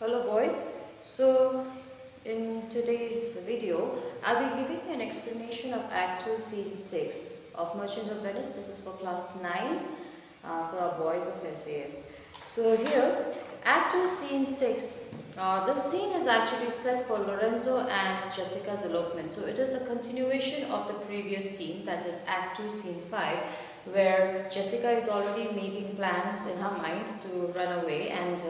Hello boys. So in today's video I'll be giving you an explanation of Act 2 Scene 6 of Merchant of Venice. This is for class 9 for our boys of SAS. So here Act 2 Scene 6, this scene is actually set for Lorenzo and Jessica's elopement. So it is a continuation of the previous scene, that is Act 2 Scene 5, where Jessica is already making plans in her mind to run away, and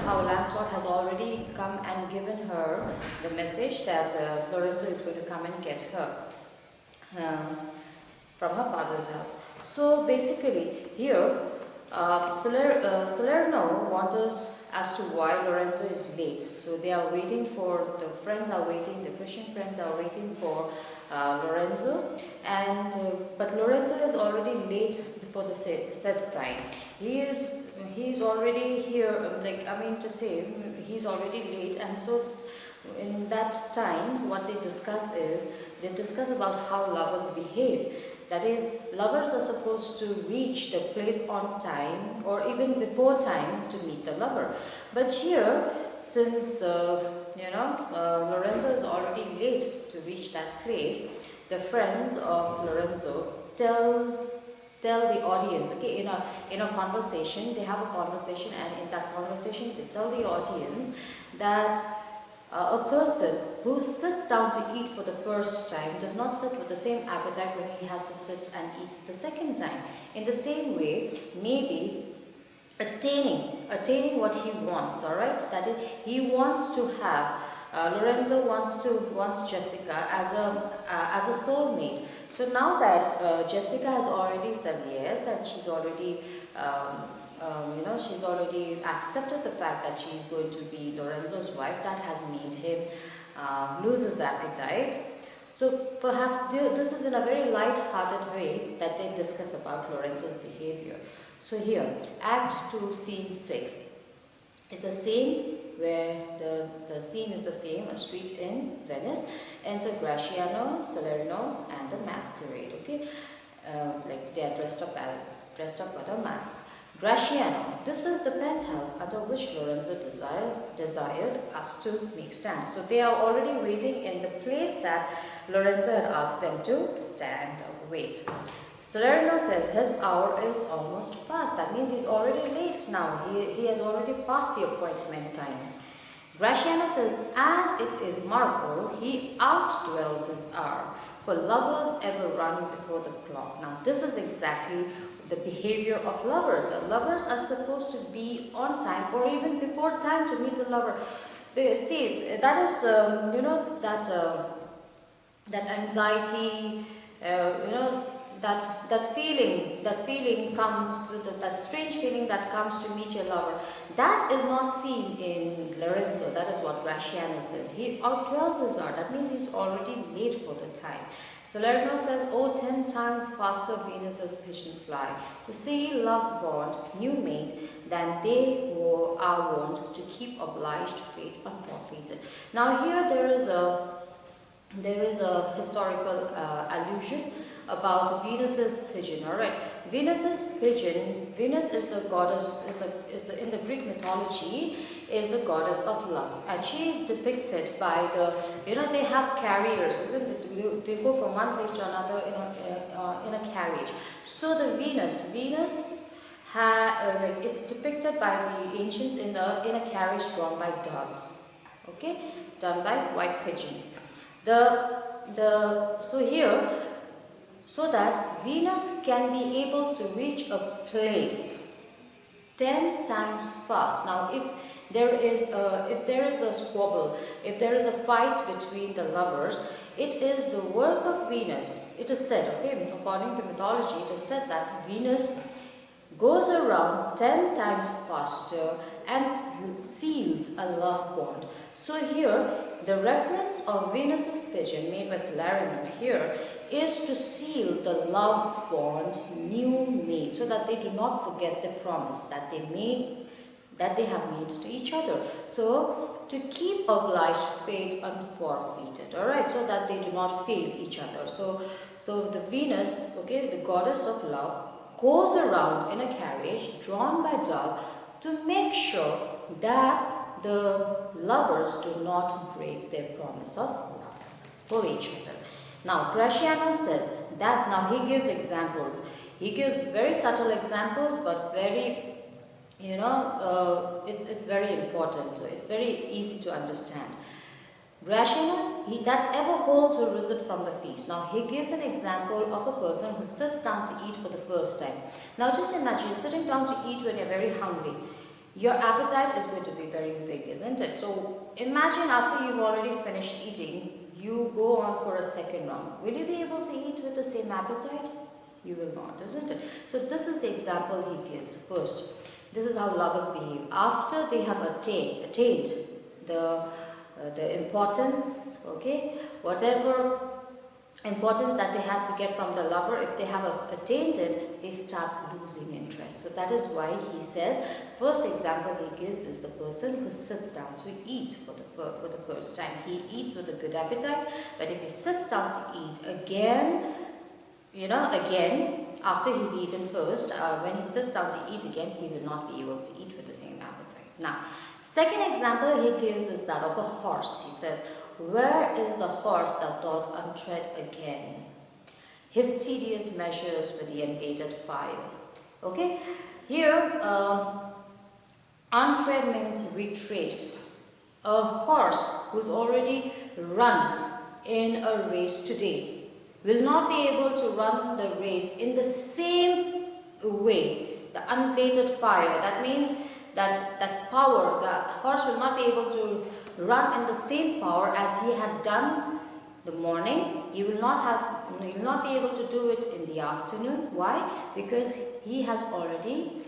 how Lancelot has already come and given her the message that Lorenzo is going to come and get her from her father's house. So basically here Salerno wonders as to why Lorenzo is late. So they are waiting for, the friends are waiting, the Christian friends are waiting for Lorenzo, and but Lorenzo is already late before the set time. He's already here, he's already late, and so in that time what they discuss is, they discuss about how lovers behave. That is, lovers are supposed to reach the place on time or even before time to meet the lover. But here, since Lorenzo is already late to reach that place, the friends of Lorenzo tell the audience, okay, in a conversation, they have a conversation, and in that conversation they tell the audience that a person who sits down to eat for the first time does not sit with the same appetite when he has to sit and eat the second time. In the same way, maybe attaining what he wants, all right, that is, he wants to have Lorenzo wants Jessica as a soulmate. So now that Jessica has already said yes, and she's already she's already accepted the fact that she's going to be Lorenzo's wife, that has made him lose his appetite. So perhaps this is in a very light-hearted way that they discuss about Lorenzo's behavior. So here, Act 2, Scene 6 is the same, where the scene is the same, a street in Venice. Enter Graciano, Salerno, and the masquerade. Okay, like they are dressed up with a mask. Graciano, this is the penthouse under which Lorenzo desired us to make stand. So they are already waiting in the place that Lorenzo had asked them to stand or wait. Salerno says his hour is almost past. That means he's already late now. He has already passed the appointment time. Graciano says, and it is marvel, he outdwells his hour, for lovers ever run before the clock. Now this is exactly the behavior of lovers. The lovers are supposed to be on time or even before time to meet the lover. See, that is, that anxiety, that feeling comes with that strange feeling that comes to meet your lover. That is not seen in Lorenzo. That is what Graciano says. He outdwells his hour. That means he's already late for the time. Salerno says, oh, 10 times faster Venus's pigeons fly, to see love's bond, new made, than they are wont to keep obliged fate unforfeited. Now here there is a historical allusion about Venus's pigeon. All right, Venus's pigeon. Venus is the goddess. In the Greek mythology is the goddess of love, and she is depicted by they have carriers, isn't it? They go from one place to another in a carriage. So the Venus it's depicted by the ancients in a carriage drawn by doves. Okay, done by white pigeons. So that Venus can be able to reach a place 10 times fast. Now, if there is a squabble, if there is a fight between the lovers, it is the work of Venus. It is said, okay, according to mythology, it is said that Venus goes around 10 times faster and seals a love bond. So here, the reference of Venus's pigeon made by Salerno here is to seal the love's bond new made, so that they do not forget the promise that they have made to each other. So to keep obliged fate unforfeited, all right, so that they do not fail each other. So the Venus, okay, the goddess of love, goes around in a carriage drawn by dove to make sure that the lovers do not break their promise of love for each other. Now, Graciano says that, now he gives examples. He gives very subtle examples, but very, it's very important. So it's very easy to understand. Rational, he that ever holds or risen from the feast. Now he gives an example of a person who sits down to eat for the first time. Now just imagine you're sitting down to eat when you're very hungry. Your appetite is going to be very big, isn't it? So imagine after you've already finished eating, you go on for a second round. Will you be able to eat with the same appetite? You will not, isn't it? So this is the example he gives. First, this is how lovers behave. After they have attained the importance, okay, whatever importance that they had to get from the lover, if they have attained it, they start losing interest. So that is why he says, first example he gives is the person who sits down to eat for the first time. He eats with a good appetite, but if he sits down to eat again, after he's eaten first, when he sits down to eat again, he will not be able to eat with the same appetite. Now, second example he gives is that of a horse. He says, where is the horse that doth untread again his tedious measures with the unabated fire? Okay, here untread means retrace. A horse who's already run in a race today will not be able to run the race in the same way. The unabated fire, that means that power, the horse will not be able to run in the same power as he had done the morning. He will not be able to do it in the afternoon. Why? Because he has already,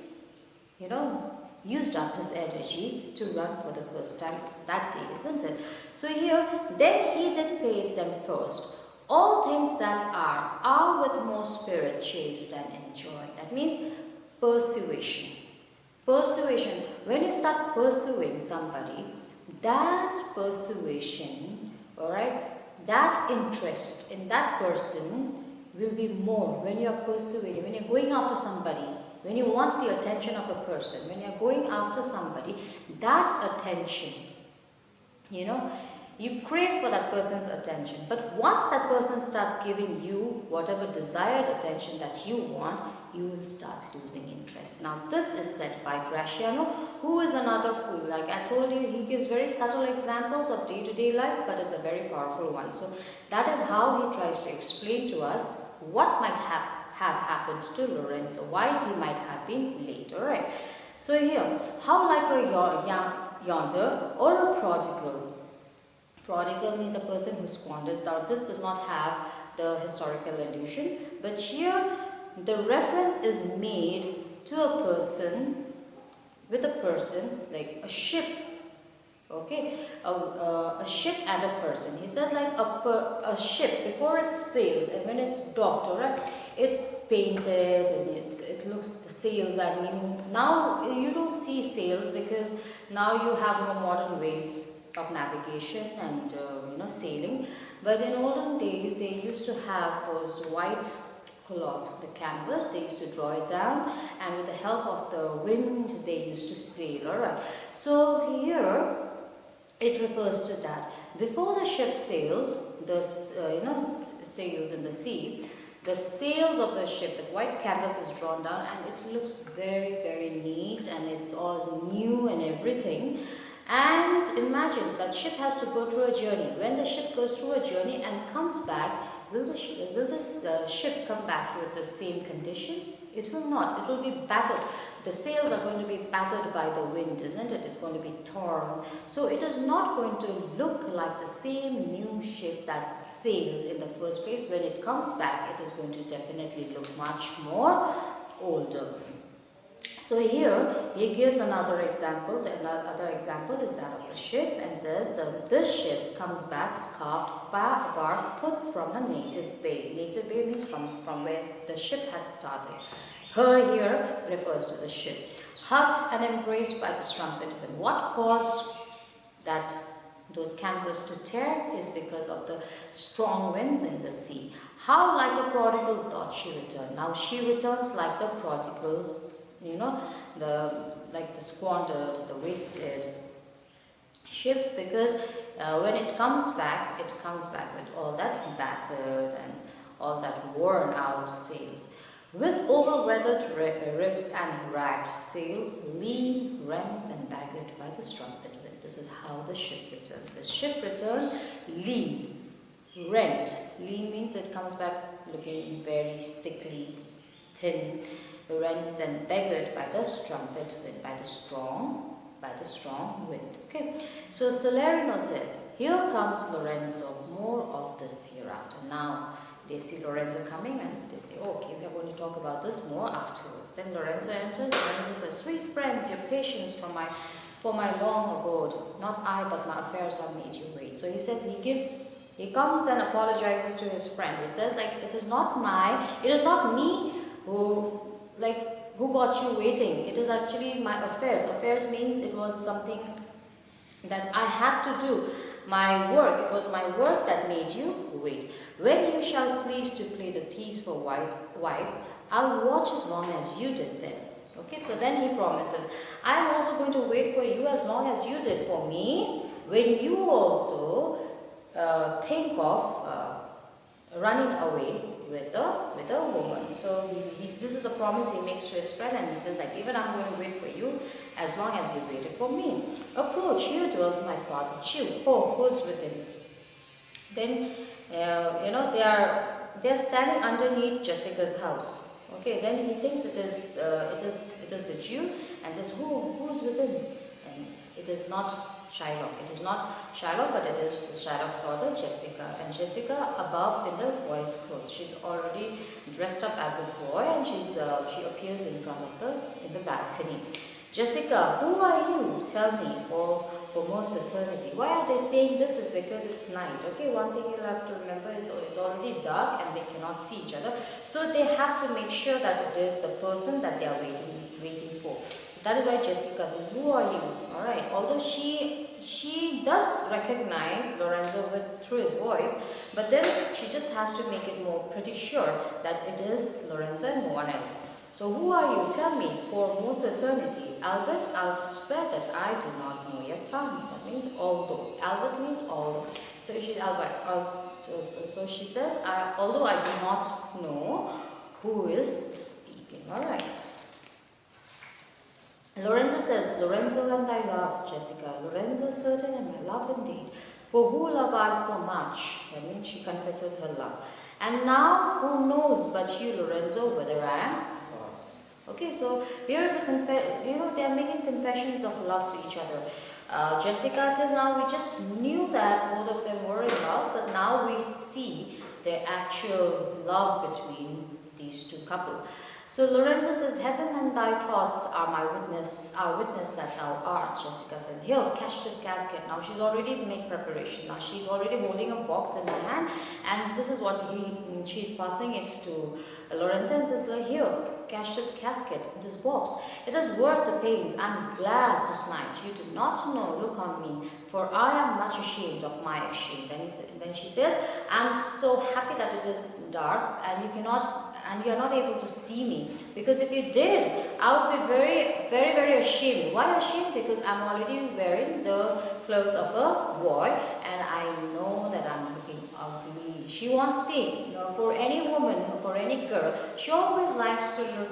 used up his energy to run for the first time that day, isn't it? So here, then he did praise them first. All things that are with more spirit chased and enjoy. That means persuasion. Persuasion. When you start pursuing somebody, that persuasion, alright, that interest in that person will be more when you are pursuing, when you're going after somebody, when you want the attention of a person, when you're going after somebody, that attention, you crave for that person's attention. But once that person starts giving you whatever desired attention that you want, you will start losing interest. Now this is said by Graciano, who is another fool. Like I told you, he gives very subtle examples of day-to-day life, but it's a very powerful one. So that is how he tries to explain to us what might have happened to Lorenzo, why he might have been late. Alright. So here, how like a yonder or a prodigal. Prodigal means a person who squanders. Now this does not have the historical allusion, but here the reference is made to a person, with a person, like a ship, okay, a ship and a person. He says like a ship, before it sails and when it's docked, alright, it's painted and it looks, the sails are new. Now you don't see sails because now you have more modern ways of navigation and sailing, but in olden days they used to have those white cloth, the canvas, they used to draw it down, and with the help of the wind they used to sail. Alright, so here it refers to that. Before the ship sails, the sails in the sea, the sails of the ship, the white canvas is drawn down and it looks very, very neat and it's all new and everything. And imagine that ship has to go through a journey. When the ship goes through a journey and comes back, will this ship come back with the same condition? It will not. It will be battered. The sails are going to be battered by the wind, isn't it? It's going to be torn. So it is not going to look like the same new ship that sailed in the first place. When it comes back, it is going to definitely look much more older. So here he gives another example. The other example is that of the ship, and says this ship comes back scarfed bark puts from her native bay. Native bay means from where the ship had started. Her here refers to the ship. Hugged and embraced by the strumpet wind. What caused those canvas to tear is because of the strong winds in the sea. How like a prodigal doth she return. Now she returns like the prodigal, the squandered, the wasted, ship because when it comes back with all that battered and all that worn out sails, with over-weathered ribs and ragged sails, lean, rent and bagged by the strumpet wind. This is how the ship returns. The ship returns lean, rent. Lean means it comes back looking very sickly, thin, rent and beggared by the strumpet wind, by the strong wind. Okay, so Salerno says, here comes Lorenzo, more of this hereafter. Now they see Lorenzo coming and they say, oh, okay, we are going to talk about this more afterwards. Then Lorenzo enters. Lorenzo says, sweet friends, your patience for my long abode. Not I, but my affairs have made you wait. So he says, he comes and apologizes to his friend. He says, like, it is not me who got you waiting. It is actually my affairs. Affairs means it was something that I had to do. My work, it was my work that made you wait. When you shall please to play the thieves for wives, I'll watch as long as you did then. Okay, so then he promises, I'm also going to wait for you as long as you did for me, when you also think of running away with a woman. So this is the promise he makes to his friend, and he says, like, even I'm going to wait for you as long as you waited for me. Approach, here dwells my father, Chew. Oh, who's within? Then they're standing underneath Jessica's house. Okay, then he thinks it is the Jew and says, who's within? And it is not Shylock. It is not Shylock, but it is Shylock's daughter, Jessica. And Jessica above in the boy's clothes. She's already dressed up as a boy, and she appears in front of in the balcony. Jessica, who are you? Tell me for more certainty. Why are they saying this? Is because it's night. Okay, one thing you'll have to remember is it's already dark and they cannot see each other. So they have to make sure that it is the person that they are waiting for. So that is why Jessica says, who are you? Alright, although she does recognize Lorenzo through his voice, but then she just has to make it more pretty sure that it is Lorenzo and no one else. So who are you? Tell me for more certainty. Albert, I'll swear that I do not know your tongue. That means although. Albert means although. So she's Albert. So she says, although I do not know who is speaking. Alright. Lorenzo says, Lorenzo and I love Jessica. Lorenzo certain and my love indeed. For who love I so much? That means she confesses her love. And now who knows but you, Lorenzo, whether I am yours? Okay, so here is they are making confessions of love to each other. Jessica, till now we just knew that both of them were in love, but now we see the actual love between these two couples. So Lorenzo says, heaven and thy thoughts are my witness, that thou art. Jessica says, here, catch this casket. Now she's already made preparation. Now she's already holding a box in her hand, and this is what she's passing it to Lorenzo and says, like, here, catch this casket, this box. It is worth the pains. I'm glad this night you did not know, look on me, for I am much ashamed of my shame. Then she says, I'm so happy that it is dark and you are not able to see me, because if you did, I would be very, very, very ashamed. Why ashamed? Because I'm already wearing the clothes of a boy and I know that I'm looking ugly. She wants to, for any woman, for any girl, she always likes to look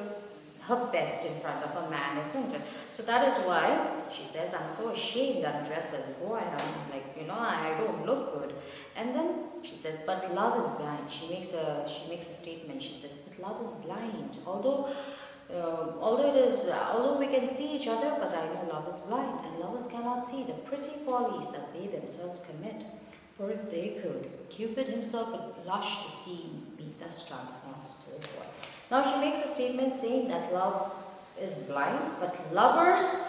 her best in front of a man, isn't it? So that is why she says, I'm so ashamed I'm dressed as a boy and I'm like, I don't look good. And then she says, but love is blind. She makes a statement. She says, but love is blind. Although we can see each other, but I know love is blind, and lovers cannot see the pretty follies that they themselves commit. For if they could, Cupid himself would blush to see me thus transformed to a boy. Now she makes a statement saying that love is blind, but lovers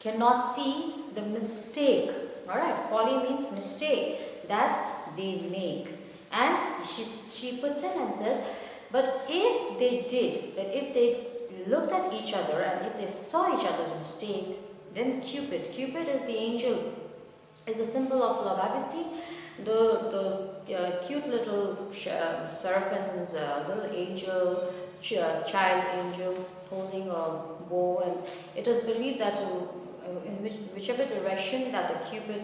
cannot see the mistake. Alright, folly means mistake that they make. And she puts in and says, but if they looked at each other and if they saw each other's mistake, then Cupid is the angel, is a symbol of love. Have you seen those cute little seraphims, little angel, child angel holding a bow, and it is believed that in whichever direction that the Cupid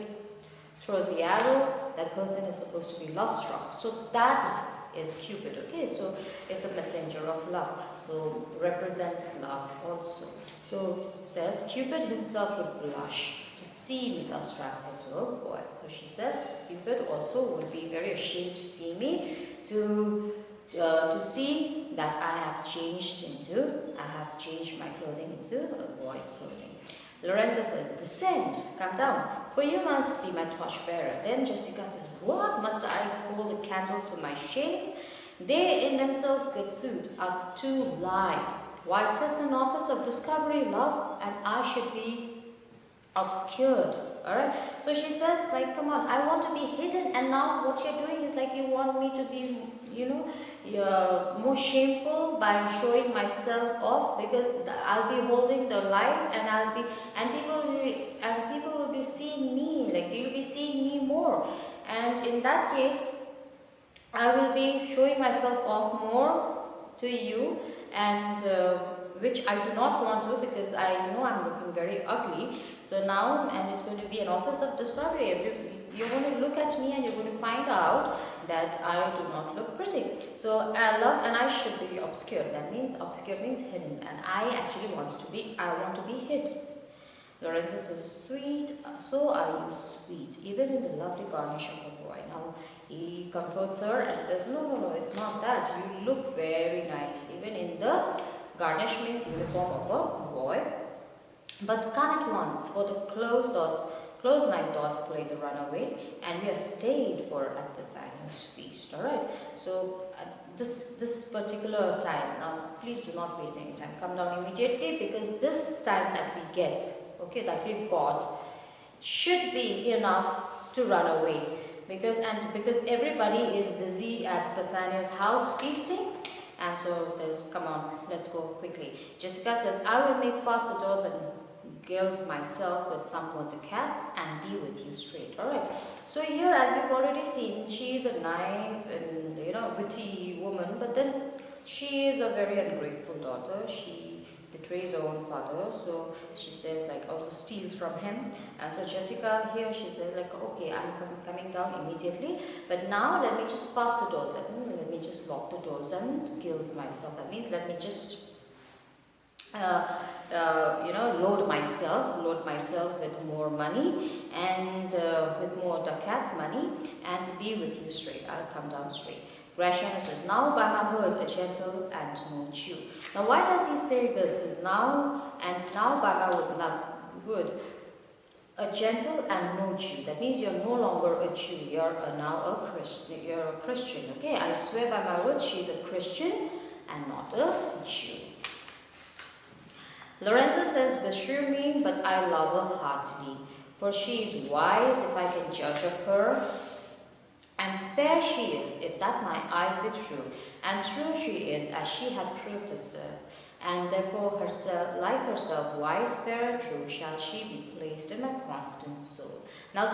throws the arrow, that person is supposed to be love struck. So that is Cupid, okay? So it's a messenger of love, so represents love also. So it says Cupid himself would blush to see me thus transformed to a boy. So she says Cupid also would be very ashamed to see me, to see that I have changed my clothing into a boy's clothing. Lorenzo says, descend, come down, for you must be my torchbearer. Then Jessica says, what? Must I hold a candle to my shades? They in themselves, good suit, are too light. Why, 'tis an office of discovery, love, and I should be obscured. Alright, so she says, like, come on, I want to be hidden, and now what you're doing is like you want me to be, more shameful by showing myself off, because I'll be holding the light, and people will be seeing me, like you'll be seeing me more, and in that case, I will be showing myself off more to you, and which I do not want to, because I know I'm looking very ugly. So now, and it's going to be an office of discovery. You're going to look at me and you're going to find out that I do not look pretty. So I should be obscured. That means obscured means hidden, and I want to be hid. Lorenzo says, sweet, so are you sweet, even in the lovely garnish of a boy. Now he comforts her and says, no, it's not that. You look very nice, even in the garnish means uniform of a boy. But come at once, for the close night doth play the runaway, and we are stayed for at the Sanyo's feast. Alright, so at this particular time, now please do not waste any time, come down immediately, because this time that we get, okay, that we've got, should be enough to run away. Because everybody is busy at Bassanio's house feasting, and so says, come on, let's go quickly. Jessica says, I will make fast the doors and gild myself with some water cats and be with you straight. Alright, so here, as we've already seen, she is a naive and witty woman, but then she is a very ungrateful daughter. She betrays her own father, so she says, like, also steals from him. And so Jessica here, she says, like, okay, I'm coming down immediately, but now let me just pass the doors, let me just lock the doors and gild myself. That means let me just load myself with more money and with more ducats money, and be with you straight. I'll come down straight. Graciano says, now by my word, a gentle and no Jew. Now why does he say this? Is now by my word, a gentle and no Jew. That means you're no longer a Jew. You're now a Christian. You're a Christian. Okay, I swear by my word, she's a Christian and not a Jew. Lorenzo says, beshrew me, but I love her heartily, for she is wise, if I can judge of her, and fair she is, if that my eyes be true, and true she is, as she had proved herself, and therefore herself wise, fair, and true, shall she be placed in my constant soul. Now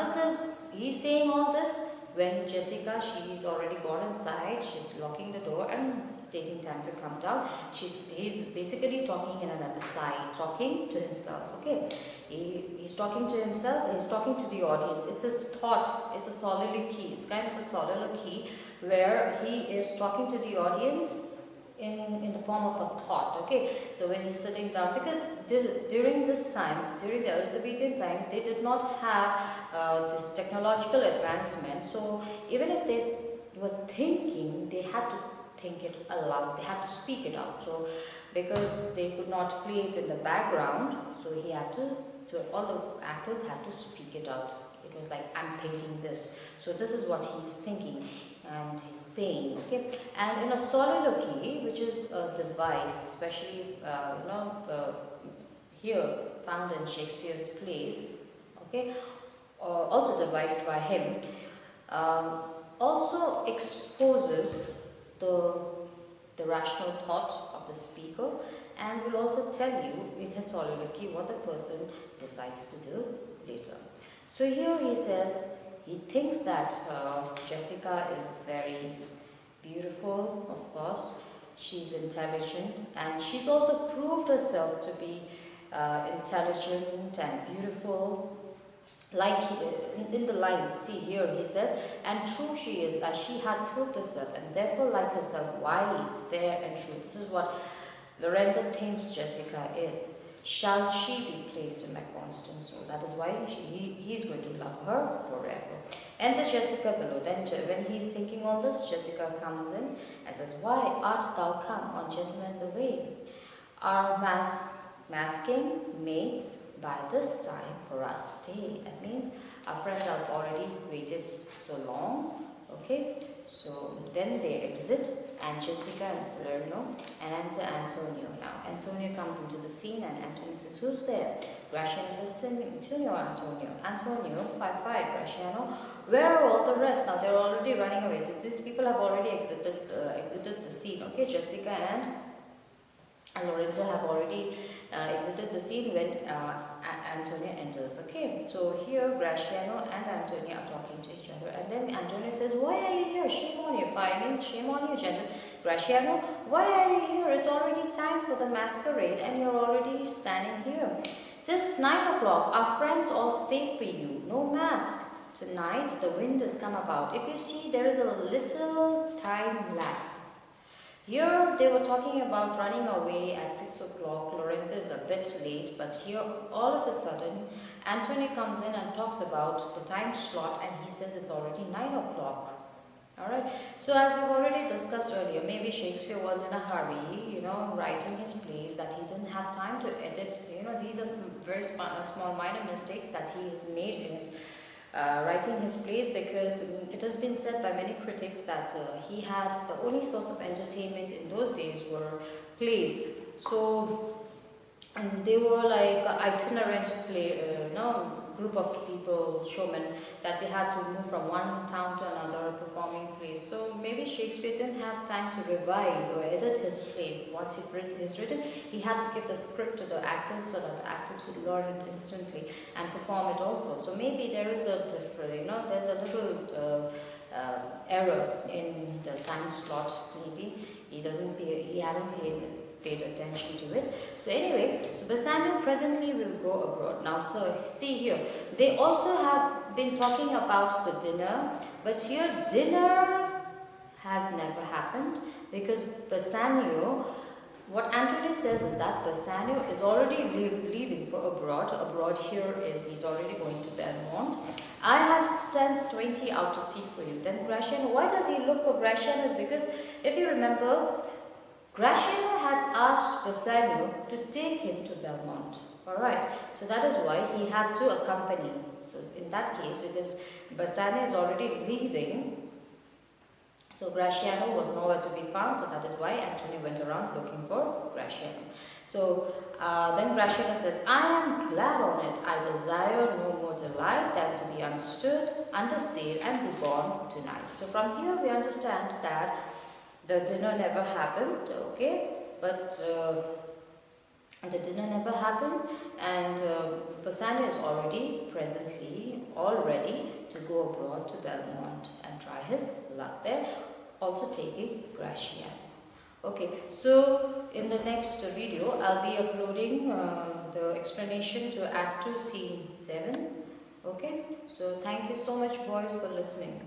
he's saying all this when Jessica, she's already gone inside, she's locking the door and taking time to come down. He's basically talking in another side, talking to himself, okay. He's talking to himself, he's talking to the audience. It's his thought, it's a soliloquy, it's kind of a soliloquy where he is talking to the audience in the form of a thought, okay. So when he's sitting down, because during this time, during the Elizabethan times, they did not have this technological advancement, so even if they were thinking, they had to think it aloud, they had to speak it out. So because they could not play it in the background, so all the actors had to speak it out. It was like, I'm thinking this, so this is what he's thinking and he's saying, okay. And in a soliloquy, which is a device, especially here found in Shakespeare's plays, okay, also devised by him, also exposes the rational thought of the speaker, and will also tell you in his soliloquy what the person decides to do later. So here he says he thinks that Jessica is very beautiful, of course, she's intelligent, and she's also proved herself to be intelligent and beautiful. Like in the lines, see here he says, and true she is, as she had proved herself, and therefore like herself, wise, fair, and true. This is what Lorenzo thinks Jessica is. Shall she be placed in my constant soul? That is why he's going to love her forever. Enters Jessica below. Then when he's thinking all this, Jessica comes in and says, why art thou come on gentlemen's way? Our masking mates by this time for us stay. That means our friends have already waited so long. Okay, so then they exit, and Jessica and Salerno and enter Antonio. Now Antonio comes into the scene, and Antonio says, who's there? Graciano says, Antonio. Antonio, 5-5, Graciano. Where are all the rest? Now they're already running away. These people have already exited the scene. Okay, Jessica and Lorenzo have already exited the scene when Antonio enters. Okay, so here Graciano and Antonio are talking to each other, and then Antonio says, why are you here? Shame on you. 5 means shame on you, gentle. Graciano, why are you here? It's already time for the masquerade and you're already standing here. Just 9 o'clock. Our friends all stay for you. No mask. Tonight the wind has come about. If you see, there is a little time lapse. Here they were talking about running away at 6 o'clock. Lorenzo is a bit late, but here all of a sudden Antonio comes in and talks about the time slot, and he says it's already 9 o'clock. Alright, so as we've already discussed earlier, maybe Shakespeare was in a hurry, writing his plays, that he didn't have time to edit. These are some very small minor mistakes that he has made in his writing his plays, because it has been said by many critics that he had the only source of entertainment in those days were plays. So, and they were like itinerant group of people, showmen, that they had to move from one town to another performing plays. So maybe Shakespeare didn't have time to revise or edit his plays. Once he's written, he had to give the script to the actors so that the actors would learn it instantly and perform it also. So maybe there is a different, there's a little error in the time slot. Maybe he hadn't paid attention to it. So anyway, so Bassanio presently will go abroad. Now, so see here, they also have been talking about the dinner, but here dinner has never happened, because Bassanio, what Antonio says is that Bassanio is already leaving for abroad. Abroad here is he's already going to Belmont. I have sent 20 out to seek for you. Then Graciano, why does he look for Graciano? Is because if you remember, Graciano had asked Bassanio to take him to Belmont. Alright, so that is why he had to accompany. So in that case, because Bassanio is already leaving, so Graciano was nowhere to be found, so that is why Antonio went around looking for Graciano. So then Graciano says, I am glad on it. I desire no more delight than to be understood, understayed, and be born tonight. So from here we understand that the dinner never happened, okay, but the dinner never happened, and Bassanio is presently all ready to go abroad to Belmont and try his luck there, also taking Graciano. Okay, so in the next video, I'll be uploading the explanation to Act 2, Scene 7. Okay, so thank you so much, boys, for listening.